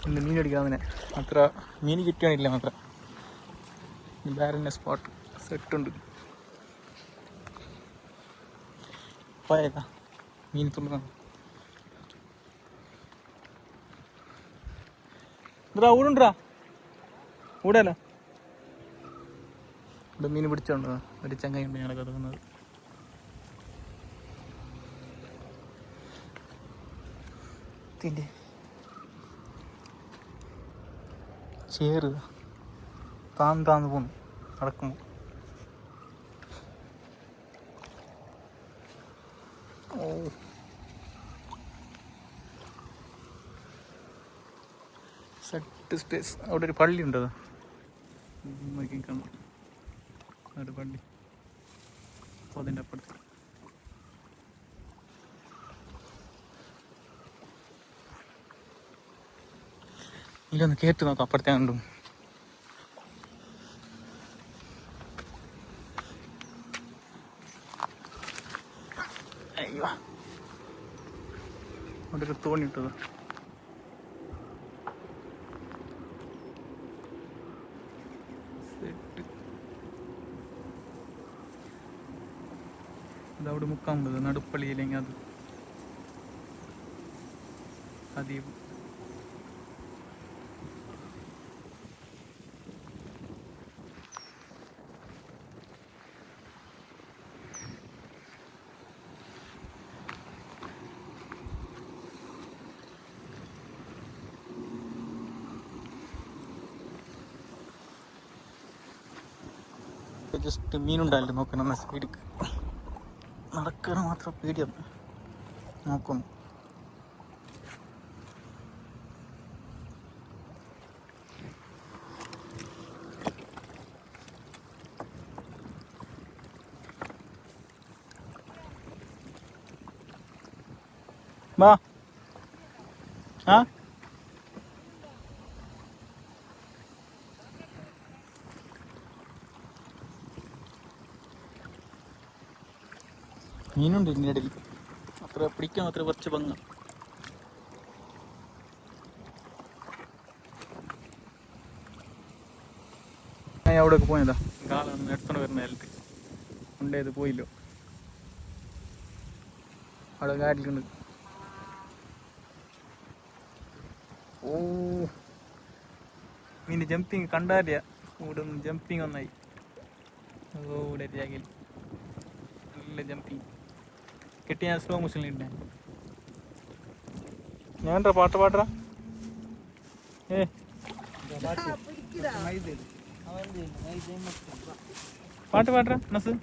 ഇന്ന് മീൻ പിടിക്കാവുന്നതിനെ അത്ര മീൻ കിട്ടുകയാണില്ല മാത്രം. വേറെ സ്പോട്ട് സെട്ടുണ്ട്. പോയേക്കാ മീൻ തുള്ളുന്ന ഇതാ ഊടുണ്ടാ ഊടല്ലോ. ഇവിടെ മീൻ പിടിച്ചോണ്ടോ ഒരു ചങ്ങയുണ്ട് ഞങ്ങളൊക്കെ തുടങ്ങുന്നത്. ഇതിൻ്റെ ചേറ് താന്ന് പോന്നു നടക്കുമ്പോൾ. ഓ സെറ്റ് സ്പേസ്. അവിടെ ഒരു പള്ളി ഉണ്ടോ നോക്കിക്കണം. ഒരു പള്ളി അപ്പോൾ അതിൻ്റെ അപ്പുറത്ത് ഇല്ലൊന്ന് കേട്ട് നോക്കാം. അപ്പുറത്തെ കണ്ടും അയ്യോ അവിടെ ഒരു തോണി ഇട്ടത്. അതവിടെ മുക്കാൻ ഉള്ളത് നടുപ്പള്ളിയില്ലെങ്കിൽ അത് അതീവ്. ജസ്റ്റ് മീനുണ്ടായില്ല നോക്കണം. സൈഡിക്ക് നടക്കാൻ മാത്രം പേടിയാണ് നോക്കുന്നു. വാ ആ മീനുണ്ട് ഇതിൻ്റെ ഇടയിൽ. അത്ര പിടിക്കാൻ അത്ര കുറച്ച് ഭംഗ. ഞാൻ അവിടെയൊക്കെ പോയതാ കാലം എടുത്തോണ്ട് വരുന്ന കാലത്ത് കൊണ്ടേത് പോയില്ലോ. അവിടെ കാട്ടിലുണ്ട്. ഓ മീൻ്റെ ജമ്പിങ് കണ്ടാരിയ ഇവിടെ നിന്ന് ജമ്പിങ് ഒന്നായി. ഓ ഇവിടെ ജാഗയിൽ നല്ല ജമ്പിങ് കിട്ടി. ഞാൻ സ്ലോ മോഷനിലിട്ടെ. ഞാൻ പാട്ടാ പാട്ട് പാട്ടാ നസ്